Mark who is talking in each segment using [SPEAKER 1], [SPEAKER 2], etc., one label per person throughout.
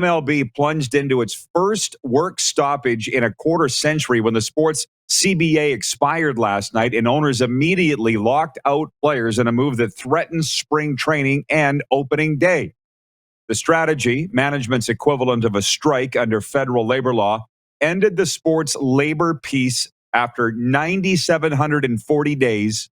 [SPEAKER 1] MLB plunged into its first work stoppage in a quarter century when the sport's CBA expired last night, and owners immediately locked out players in a move that threatens spring training and opening day. The strategy, management's equivalent of a strike under federal labor law, ended the sport's labor peace after 9,740 days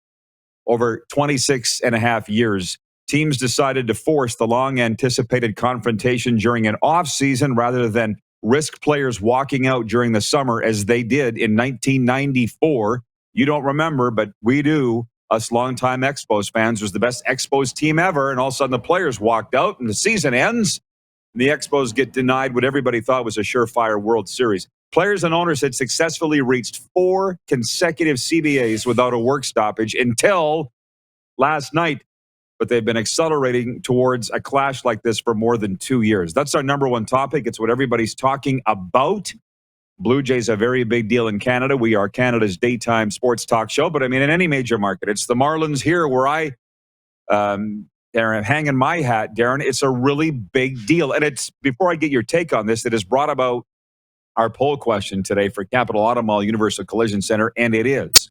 [SPEAKER 1] over 26 and a half years. Teams decided to force the long-anticipated confrontation during an off-season rather than risk players walking out during the summer as they did in 1994. You don't remember, but we do. Us longtime Expos fans, was the best Expos team ever, and all of a sudden the players walked out and the season ends. And the Expos get denied what everybody thought was a surefire World Series. Players and owners had successfully reached 4 consecutive CBAs without a work stoppage until last night. But they've been accelerating towards a clash like this for more than 2 years. That's our number one topic. It's what everybody's talking about. Blue Jays are a very big deal in Canada. We are Canada's daytime sports talk show. But I mean, in any major market, it's the Marlins here where I am hanging my hat, Darren. It's a really big deal. And it's, before I get your take on this, it has brought about our poll question today for Capital Auto Mall Universal Collision Center. And it is,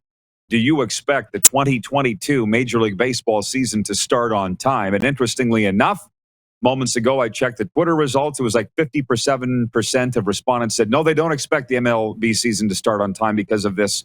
[SPEAKER 1] do you expect the 2022 Major League Baseball season to start on time? And interestingly enough, moments ago, I checked the Twitter results. It was like 57% of respondents said, no, they don't expect the MLB season to start on time because of this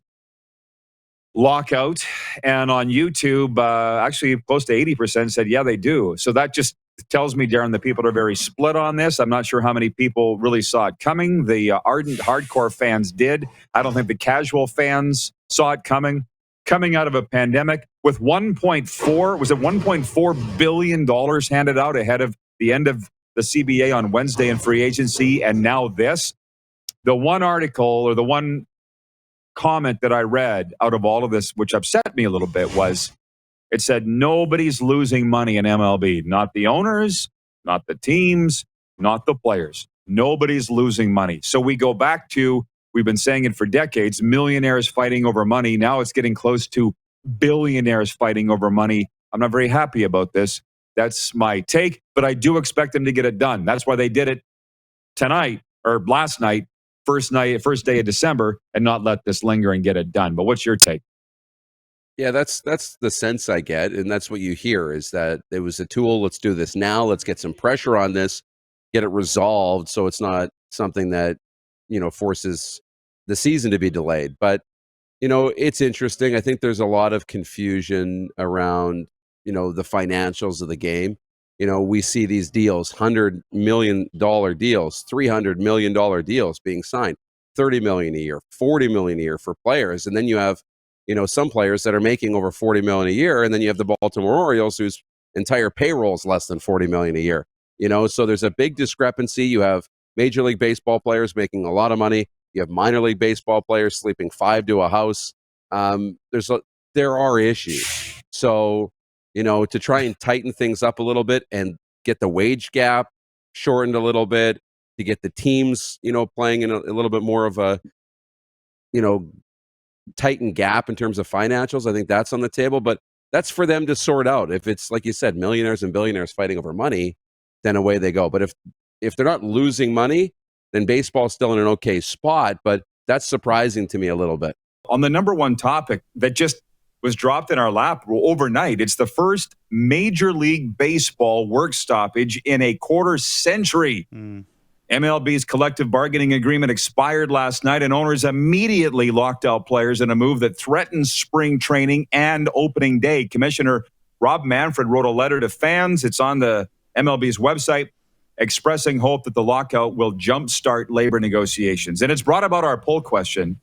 [SPEAKER 1] lockout. And on YouTube, actually close to 80% said, yeah, they do. So that just tells me, Darren, that people are very split on this. I'm not sure how many people really saw it coming. The ardent hardcore fans did. I don't think the casual fans saw it coming. Coming out of a pandemic with $1.4 billion handed out ahead of the end of the CBA on Wednesday in free agency, and now this. The one article or the one comment that I read out of all of this, which upset me a little bit, was it said nobody's losing money in MLB. Not the owners, not the teams, not the players. Nobody's losing money. So we go back to, we've been saying it for decades, millionaires fighting over money. Now it's getting close to billionaires fighting over money. I'm not very happy about this. That's my take, but I do expect them to get it done. That's why they did it tonight or last night, first day of December, and not let this linger and get it done. But what's your take?
[SPEAKER 2] Yeah, that's the sense I get, and that's what you hear, is that it was a tool. Let's do this now. Let's get some pressure on this, get it resolved, so it's not something that, forces the season to be delayed. But it's interesting. I think there's a lot of confusion around the financials of the game. We see these deals, $100 million deals, $300 million deals being signed, $30 million a year, $40 million a year for players, and then you have some players that are making over $40 million a year, and then you have the Baltimore Orioles whose entire payroll is less than $40 million a year. So there's a big discrepancy. You have Major League Baseball players making a lot of money. You have minor league baseball players sleeping 5 to a house. There are issues. So, to try and tighten things up a little bit and get the wage gap shortened a little bit, to get the teams, playing in a little bit more of a, tightened gap in terms of financials. I think that's on the table, but that's for them to sort out. If it's, like you said, millionaires and billionaires fighting over money, then away they go. But if they're not losing money, then baseball's still in an okay spot, but that's surprising to me a little bit.
[SPEAKER 1] On the number one topic that just was dropped in our lap overnight, it's the first Major League Baseball work stoppage in a quarter century. MLB's collective bargaining agreement expired last night, and owners immediately locked out players in a move that threatens spring training and opening day. Commissioner Rob Manfred wrote a letter to fans. It's on the MLB's website, expressing hope that the lockout will jumpstart labor negotiations. And it's brought about our poll question.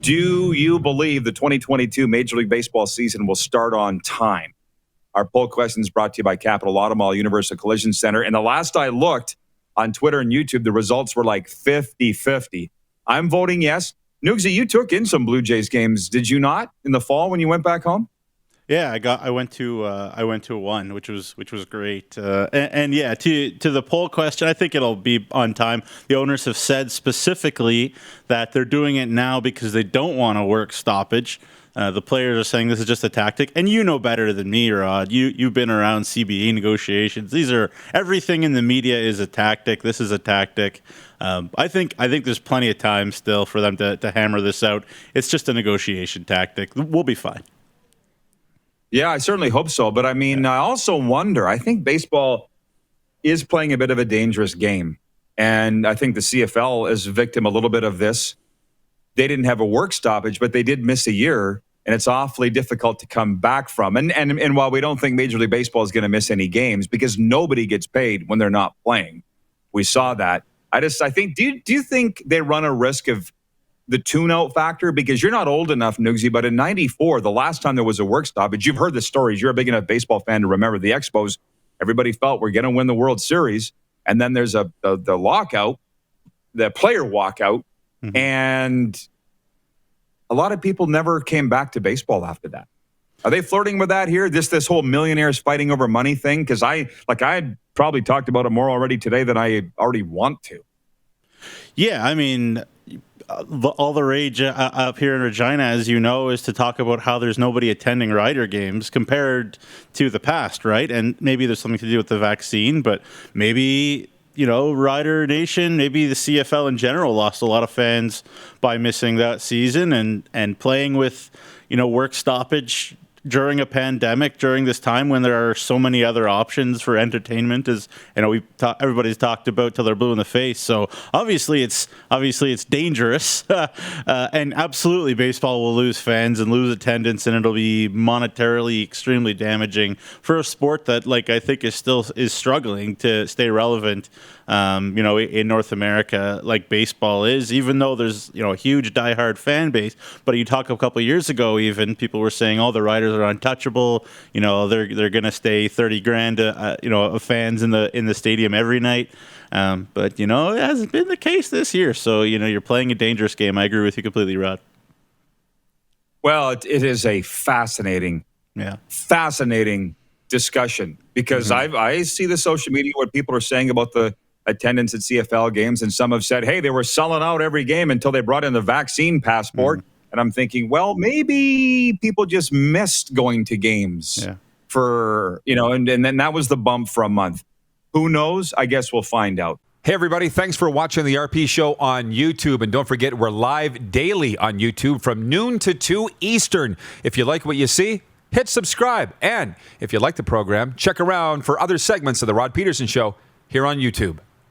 [SPEAKER 1] Do you believe the 2022 Major League Baseball season will start on time? Our poll question is brought to you by Capital Auto Mall Universal Collision Center. And the last I looked on Twitter and YouTube, the results were like 50-50. I'm voting yes. Nugsy, you took in some Blue Jays games, did you not, in the fall when you went back home?
[SPEAKER 3] Yeah, I went to one, which was great. And yeah, to the poll question, I think it'll be on time. The owners have said specifically that they're doing it now because they don't want a work stoppage. The players are saying this is just a tactic, and you know better than me, Rod. You've been around CBA negotiations. These are everything in the media is a tactic. This is a tactic. I think there's plenty of time still for them to hammer this out. It's just a negotiation tactic. We'll be fine.
[SPEAKER 1] Yeah, I certainly hope so. But I mean, I also wonder. I think baseball is playing a bit of a dangerous game, and I think the CFL is a victim a little bit of this. They didn't have a work stoppage, but they did miss a year, and it's awfully difficult to come back from. And while we don't think Major League Baseball is going to miss any games because nobody gets paid when they're not playing, we saw that. I think. Do you think they run a risk of the tune-out factor? Because you're not old enough, Nugsy, but in '94, the last time there was a work stoppage, you've heard the stories. You're a big enough baseball fan to remember the Expos. Everybody felt we're going to win the World Series, and then there's the lockout, the player walkout. Mm-hmm. And a lot of people never came back to baseball after that. Are they flirting with that here? This whole millionaires fighting over money thing? Because I probably talked about it more already today than I already want to.
[SPEAKER 3] Yeah, I mean, all the rage up here in Regina, as you know, is to talk about how there's nobody attending Rider games compared to the past, right? And maybe there's something to do with the vaccine, but maybe, Rider Nation, maybe the CFL in general lost a lot of fans by missing that season and playing with, work stoppage during a pandemic, during this time when there are so many other options for entertainment, as everybody's talked about till they're blue in the face. So obviously it's dangerous, and absolutely baseball will lose fans and lose attendance, and it'll be monetarily extremely damaging for a sport that, I think, is struggling to stay relevant. In North America, like baseball is, even though there's, a huge diehard fan base. But you talk a couple of years ago, even people were saying, the Riders are untouchable. They're going to stay 30 grand, of fans in the stadium every night. But it hasn't been the case this year. So, you're playing a dangerous game. I agree with you completely, Rod.
[SPEAKER 1] Well, it is a fascinating discussion because I see the social media, what people are saying about the attendance at CFL games, and some have said, hey, they were selling out every game until they brought in the vaccine passport. And I'm thinking, well, maybe people just missed going to games for, and then that was the bump for a month. Who knows? I guess we'll find out.
[SPEAKER 4] Hey, everybody. Thanks for watching the RP Show on YouTube. And don't forget, we're live daily on YouTube from noon to 2 Eastern. If you like what you see, hit subscribe. And if you like the program, check around for other segments of The Rod Peterson Show here on YouTube.